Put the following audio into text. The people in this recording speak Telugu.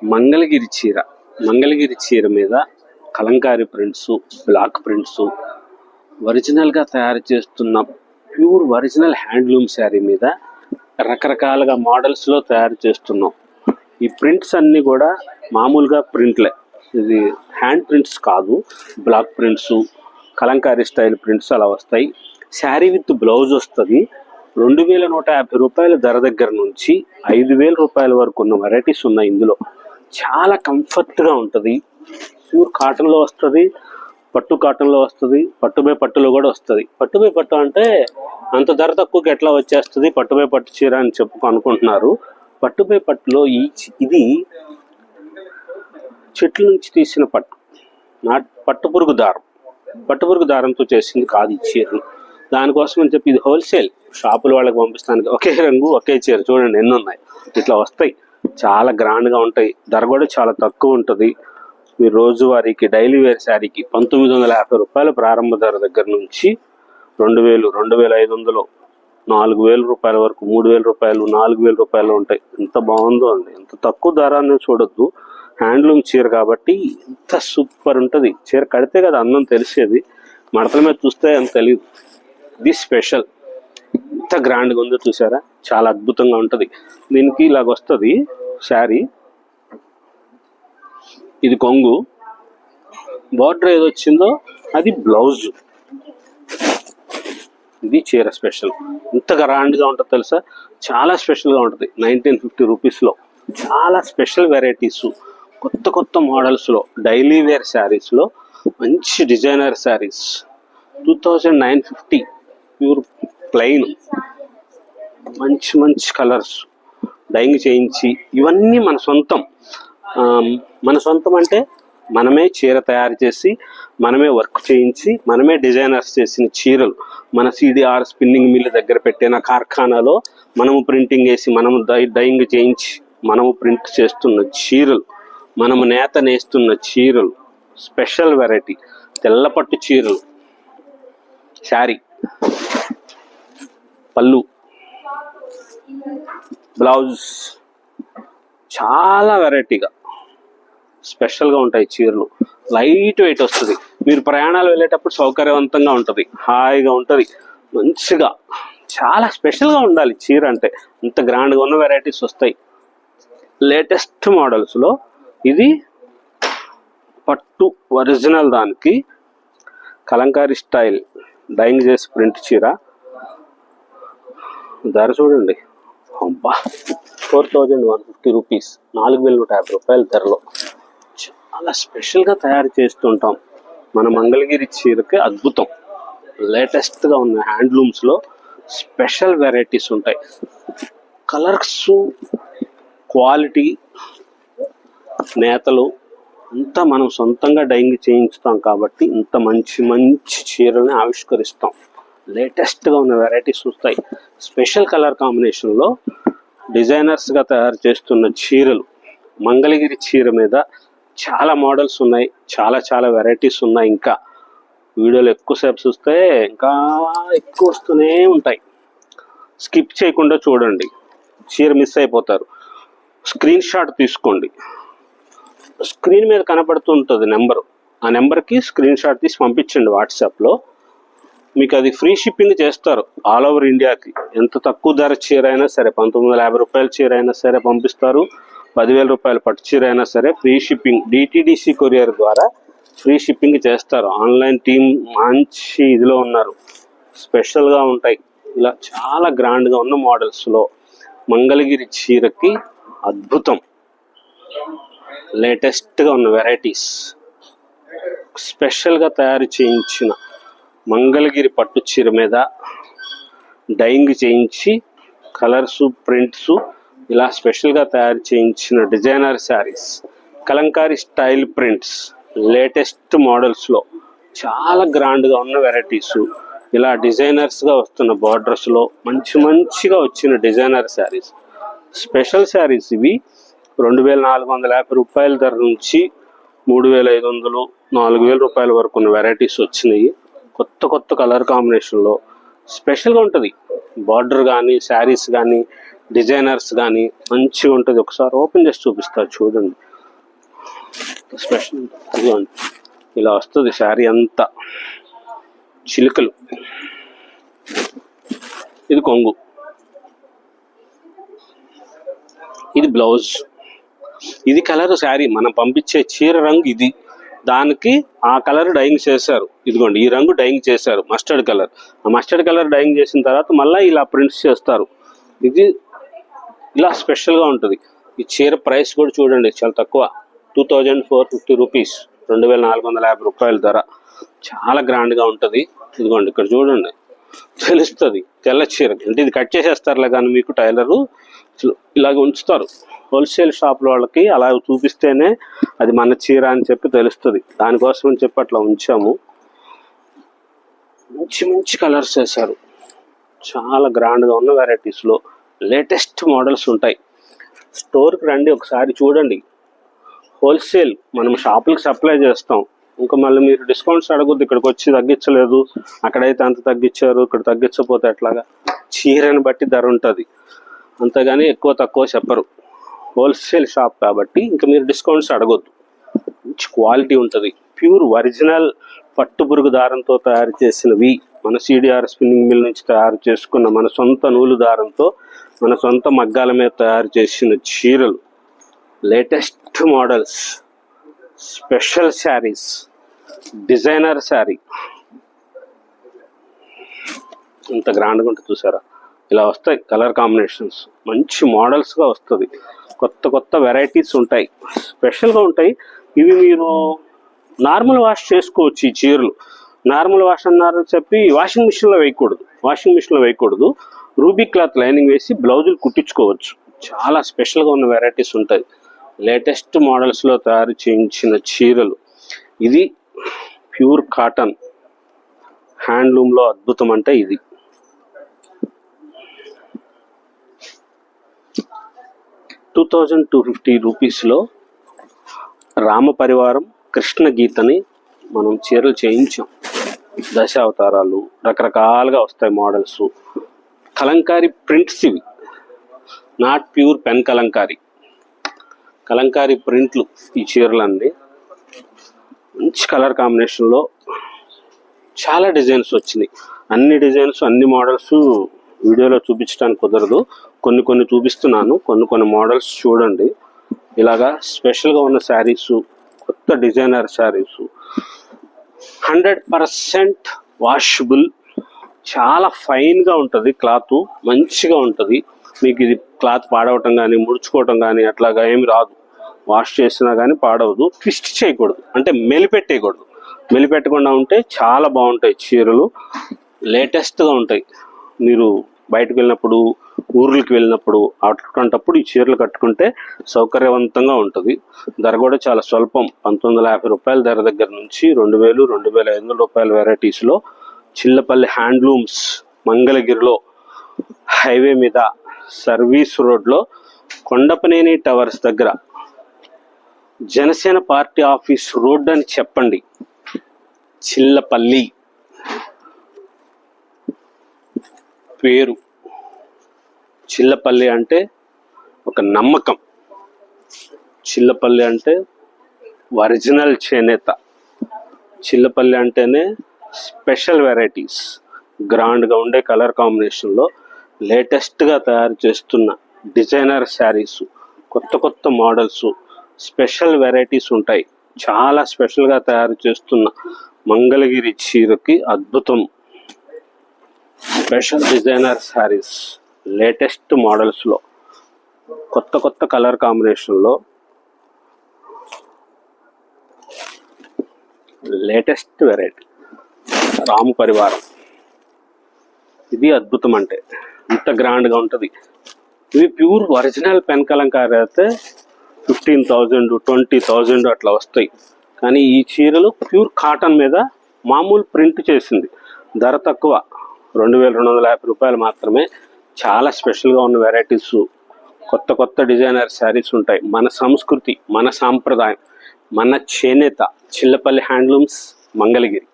మంగళగిరి చీర. మంగళగిరి చీర మీద కలంకారీ ప్రింట్స్, బ్లాక్ ప్రింట్స్, ఒరిజినల్గా తయారు చేస్తున్న ప్యూర్ ఒరిజినల్ హ్యాండ్లూమ్ శారీ మీద రకరకాలుగా మోడల్స్లో తయారు చేస్తున్నాం. ఈ ప్రింట్స్ అన్నీ కూడా మామూలుగా ప్రింట్లే, ఇది హ్యాండ్ ప్రింట్స్ కాదు. Block prints, Kalamkari style prints అలా వస్తాయి. శారీ విత్ బ్లౌజ్ వస్తుంది. 2150 రూపాయల ధర దగ్గర నుంచి 5000 రూపాయల వరకు ఉన్న వెరైటీస్ ఉన్నాయి. ఇందులో చాలా కంఫర్ట్గా ఉంటుంది. ప్యూర్ కాటన్లో వస్తుంది, పట్టు కాటన్లో వస్తుంది, పట్టుబై పట్టులో కూడా వస్తుంది. పట్టుబై పట్టు అంటే అంత ధర తక్కువకి ఎట్లా వచ్చేస్తుంది, పట్టుబై పట్టు చీర అని అనుకుంటున్నారు. పట్టుబై పట్టులో ఇది చెట్ల నుంచి తీసిన పట్టు, పట్టుపురుగు దారం, పట్టుపురుగు దారంతో చేసింది కాదు ఈ చీరలు. దానికోసం అని చెప్పి ఇది హోల్సేల్ షాపుల వాళ్ళకి పంపిస్తానికి ఒకే రంగు ఒకే చీర చూడండి ఎన్ని ఉన్నాయి. ఇట్లా వస్తాయి, చాలా గ్రాండ్గా ఉంటాయి. ధర కూడా చాలా తక్కువ ఉంటుంది. మీరు రోజువారీకి డైలీ వేర్ శారీకి 1950 రూపాయల ప్రారంభ ధర దగ్గర నుంచి 2000, 2500, 4000 రూపాయల వరకు, 3000 రూపాయలు, 4000 రూపాయలు ఉంటాయి. ఎంత బాగుందో అండి. ఎంత తక్కువ ధరాన్ని చూడొద్దు. హ్యాండ్లూమ్ చీర కాబట్టి ఎంత సూపర్ ఉంటుంది. చీర కడితే కదా అందం తెలిసేది, మడతల మీద చూస్తే అంత తెలియదు. ఇది స్పెషల్. ఎంత గ్రాండ్గా ఉందో చూసారా, చాలా అద్భుతంగా ఉంటుంది. దీనికి ఇలాగ వస్తుంది శారీ. ఇది కొంగు, బార్డర్ ఏది వచ్చిందో అది బ్లౌజ్. ఇది చీర స్పెషల్. ఎంత గ్రాండ్గా ఉంటుంది తెలుసా, చాలా స్పెషల్గా ఉంటుంది. 1950 రూపీస్లో చాలా స్పెషల్ వెరైటీస్, కొత్త కొత్త మోడల్స్లో, డైలీ వేర్ శారీస్లో మంచి డిజైనర్ శారీస్. 2950 ప్యూర్ ప్లెయిన్, మంచి మంచి కలర్స్, డైయింగ్ చేయించి, ఇవన్నీ మన సొంతం. మన సొంతం అంటే మనమే చీర తయారు చేసి, మనమే వర్క్ చేయించి, మనమే డిజైనర్స్ చేసిన చీరలు. మన CDR స్పిన్నింగ్ మిల్ దగ్గర పెట్టిన కార్ఖానాలో మనము ప్రింటింగ్ వేసి, మనము డైయింగ్ చేయించి, మనము ప్రింట్ చేస్తున్న చీరలు, మనము నేత నేస్తున్న చీరలు. స్పెషల్ వెరైటీ తెల్లపట్టు చీరలు. శారీ, పళ్ళు, బ్లౌజ్, చాలా వెరైటీగా స్పెషల్గా ఉంటాయి చీరలు. లైట్ వెయిట్ వస్తుంది. మీరు ప్రయాణాలు వెళ్ళేటప్పుడు సౌకర్యవంతంగా ఉంటుంది, హాయిగా ఉంటుంది, మంచిగా. చాలా స్పెషల్గా ఉండాలి చీర అంటే. అంత గ్రాండ్గా ఉన్న వెరైటీస్ వస్తాయి. లేటెస్ట్ మోడల్స్లో ఇది పట్టు ఒరిజినల్, దానికి కలంకారీ స్టైల్ డైయింగ్ చేసి ప్రింట్ చీర. ధర చూడండి, అబ్బా, 4150 రూపీస్, 4150 రూపాయల ధరలో చాలా స్పెషల్గా తయారు చేస్తుంటాం. మన మంగళగిరి చీరకి అద్భుతం. లేటెస్ట్గా ఉన్న హ్యాండ్లూమ్స్లో స్పెషల్ వెరైటీస్ ఉంటాయి. కలర్స్, క్వాలిటీ, నేతలు అంతా మనం సొంతంగా డైయింగ్ చేయించుతాం కాబట్టి ఇంత మంచి మంచి చీరని ఆవిష్కరిస్తాం. లేటెస్ట్గా ఉన్న వెరైటీస్ వస్తాయి. స్పెషల్ కలర్ కాంబినేషన్లో డిజైనర్స్గా తయారు చేస్తున్న చీరలు. మంగళగిరి చీర మీద చాలా మోడల్స్ ఉన్నాయి, చాలా చాలా వెరైటీస్ ఉన్నాయి. ఇంకా వీడియోలు ఎక్కువసేపు చూస్తే ఇంకా ఎక్కువ వస్తూనే ఉంటాయి. స్కిప్ చేయకుండా చూడండి, చీర మిస్ అయిపోతారు. స్క్రీన్ షాట్ తీసుకోండి. స్క్రీన్ మీద కనపడుతూ ఉంటుంది నెంబరు. ఆ నెంబర్కి స్క్రీన్ షాట్ తీసి పంపించండి వాట్సాప్లో. మీకు అది ఫ్రీ షిప్పింగ్ చేస్తారు ఆల్ ఓవర్ ఇండియాకి. ఎంత తక్కువ ధర చీర అయినా సరే, 1950 రూపాయల చీర అయినా సరే పంపిస్తారు. 10,000 రూపాయల పట్టు చీర అయినా సరే ఫ్రీ షిప్పింగ్. DTDC కొరియర్ ద్వారా ఫ్రీ షిప్పింగ్ చేస్తారు. ఆన్లైన్ టీం మంచి ఇదిలో ఉన్నారు. స్పెషల్గా ఉంటాయి. ఇలా చాలా గ్రాండ్గా ఉన్న మోడల్స్లో మంగళగిరి చీరకి అద్భుతం. లేటెస్ట్గా ఉన్న వెరైటీస్, స్పెషల్గా తయారు చేయించిన మంగళగిరి పట్టు చీర మీద డైయింగ్ చేయించి, కలర్స్, ప్రింట్స్, ఇలా స్పెషల్గా తయారు చేయించిన designer sarees, Kalamkari style prints, latest మోడల్స్లో చాలా గ్రాండ్గా ఉన్న వెరైటీస్. ఇలా డిజైనర్స్గా వస్తున్న బార్డర్స్లో మంచి మంచిగా వచ్చిన డిజైనర్ శారీస్, స్పెషల్ శారీస్. ఇవి 2450 రూపాయల ధర నుంచి 3500, 4000 రూపాయల వరకు ఉన్న వెరైటీస్ వచ్చినాయి. కొత్త కొత్త కలర్ కాంబినేషన్లో స్పెషల్గా ఉంటుంది. బార్డర్ కానీ, శారీస్ కానీ, డిజైనర్స్ కానీ మంచిగా ఉంటుంది. ఒకసారి ఓపెన్ చేసి చూపిస్తారు చూడండి. స్పెషల్ ఇదిగోండి, ఇలా వస్తుంది శారీ అంతా చిలుకలు. ఇది కొంగు, ఇది బ్లౌజ్, ఇది కలర్ శారీ మనం పంపించే చీర రంగు ఇది, దానికి ఆ కలర్ డైయింగ్ చేశారు. ఇదిగోండి ఈ రంగు డైయింగ్ చేశారు, మస్టర్డ్ కలర్. ఆ మస్టర్డ్ కలర్ డైయింగ్ చేసిన తర్వాత మళ్ళీ ఇలా ప్రింట్స్ చేస్తారు. ఇది ఇలా స్పెషల్గా ఉంటుంది. ఈ చీర ప్రైస్ కూడా చూడండి చాలా తక్కువ, 2450 రూపీస్, 2450 రూపాయల ధర. చాలా గ్రాండ్గా ఉంటుంది. ఇదిగోండి ఇక్కడ చూడండి తెలుస్తుంది, తెల్ల చీర అంటే ఇది కట్ చేసేస్తారులే కానీ మీకు టైలరు ఇలాగ ఉంచుతారు. హోల్సేల్ షాపుల వాళ్ళకి అలా చూపిస్తేనే అది మన చీర అని చెప్పి తెలుస్తుంది. దానికోసం అని చెప్పి అట్లా ఉంచాము. మంచి మంచి కలర్స్ వేశారు, చాలా గ్రాండ్గా ఉన్న వెరైటీస్లో లేటెస్ట్ మోడల్స్ ఉంటాయి. స్టోర్కి రండి ఒకసారి చూడండి. హోల్సేల్ మనం షాపులకు సప్లై చేస్తాం. ఇంకా మళ్ళీ మీరు డిస్కౌంట్స్ అడగొద్దు, ఇక్కడికి వచ్చి తగ్గించలేదు, అక్కడైతే అంత తగ్గించారు, ఇక్కడ తగ్గించకపోతే ఎట్లాగా. చీరని బట్టి ధర ఉంటుంది, అంతేగాని ఎక్కువ తక్కువ చెప్పరు. హోల్సేల్ షాప్ కాబట్టి ఇంకా మీరు డిస్కౌంట్స్ అడగొద్దు. మంచి క్వాలిటీ ఉంటుంది. ప్యూర్ ఒరిజినల్ పట్టుబురుగు దారంతో తయారు చేసినవి, మన సిడిఆర్ స్పిన్నింగ్ మిల్ నుంచి తయారు చేసుకున్న మన సొంత నూలు దారంతో మన సొంత మగ్గాల మీద తయారు చేసిన చీరలు, latest models, special saris, designer sari ఇంత గ్రాండ్గా ఉంటుంది చూసారా. ఇలా వస్తాయి కలర్ కాంబినేషన్స్, మంచి మోడల్స్గా వస్తుంది. కొత్త కొత్త వెరైటీస్ ఉంటాయి, స్పెషల్గా ఉంటాయి. ఇవి మీరు నార్మల్ వాష్ చేసుకోవచ్చు. ఈ చీరలు నార్మల్ వాష్ అన్నారని చెప్పి వాషింగ్ మిషన్లో వేయకూడదు. రూబీ క్లాత్ లైనింగ్ వేసి బ్లౌజులు కుట్టించుకోవచ్చు. చాలా స్పెషల్గా ఉన్న వెరైటీస్ ఉంటాయి. లేటెస్ట్ మోడల్స్లో తయారు చేయించిన చీరలు. ఇది ప్యూర్ కాటన్ హ్యాండ్లూమ్లో అద్భుతం అంటే ఇది. ₹2250 రామ పరివారం కృష్ణ గీతని మనం చీరలు చేయించాం. దశావతారాలు రకరకాలుగా వస్తాయి మోడల్స్. కలంకారీ ప్రింట్స్ ఇవి, నాట్ ప్యూర్ పెన్ కలంకారీ ప్రింట్లు ఈ చీరలన్నీ. మంచి కలర్ కాంబినేషన్లో చాలా డిజైన్స్ వచ్చినాయి. అన్ని డిజైన్స్ అన్ని మోడల్స్ వీడియోలో చూపించడానికి కుదరదు, కొన్ని చూపిస్తున్నాను. కొన్ని మోడల్స్ చూడండి. ఇలాగా స్పెషల్గా ఉన్న శారీసు, కొత్త డిజైనర్ శారీసు, 100% వాషబుల్, చాలా ఫైన్గా ఉంటుంది. క్లాత్ మంచిగా ఉంటుంది. మీకు ఇది క్లాత్ పాడవటం కానీ ముడుచుకోవటం కానీ అట్లాగా ఏమి రాదు. వాష్ చేసినా కానీ పాడవదు. ట్విస్ట్ చేయకూడదు, అంటే మెలిపెట్టేయకూడదు. మెలిపెట్టకుండా ఉంటే చాలా బాగుంటాయి చీరలు, లేటెస్ట్గా ఉంటాయి. మీరు బయటకు వెళ్ళినప్పుడు, ఊర్లకు వెళ్ళినప్పుడు అటువంటప్పుడు ఈ చీరలు కట్టుకుంటే సౌకర్యవంతంగా ఉంటుంది. ధర కూడా చాలా స్వల్పం, 1950 రూపాయల ధర దగ్గర నుంచి 2000, 2500 రూపాయల వెరైటీస్లో చిల్లపల్లి హ్యాండ్లూమ్స్ మంగళగిరిలో హైవే మీద సర్వీస్ రోడ్లో కొండపనేని టవర్స్ దగ్గర జనసేన పార్టీ ఆఫీస్ రోడ్ అని చెప్పండి. చిల్లపల్లి పేరు. చిల్లపల్లి అంటే ఒక నమ్మకం, చిల్లపల్లి అంటే ఒరిజినల్ చేనేత, చిల్లపల్లి అంటేనే స్పెషల్ వెరైటీస్, గ్రాండ్గా ఉండే కలర్ కాంబినేషన్లో లేటెస్ట్గా తయారు చేస్తున్న డిజైనర్ శారీస్, కొత్త మోడల్స్, స్పెషల్ వెరైటీస్ ఉంటాయి. చాలా స్పెషల్గా తయారు చేస్తున్న మంగళగిరి చీరకి అద్భుతం. స్పెషల్ డిజైనర్ శారీస్ లేటెస్ట్ మోడల్స్లో కొత్త కలర్ కాంబినేషన్లో లేటెస్ట్ వెరైటీ రామ పరివారం. ఇది అద్భుతం, అంటే ఇంత గ్రాండ్గా ఉంటుంది. ఇవి ప్యూర్ ఒరిజినల్ పెన్ కలంకారీ అయితే 15,000, 20,000 అట్లా వస్తాయి. కానీ ఈ చీరలు ప్యూర్ కాటన్ మీద మామూలు ప్రింట్ చేసింది, ధర తక్కువ, 2250 రూపాయలు మాత్రమే. చాలా స్పెషల్గా ఉన్న వెరైటీస్, కొత్త డిజైనర్ శారీస్ ఉంటాయి. మన సంస్కృతి, మన సాంప్రదాయం, మన చేనేత. చిల్లపల్లి హ్యాండ్లూమ్స్ మంగళగిరి.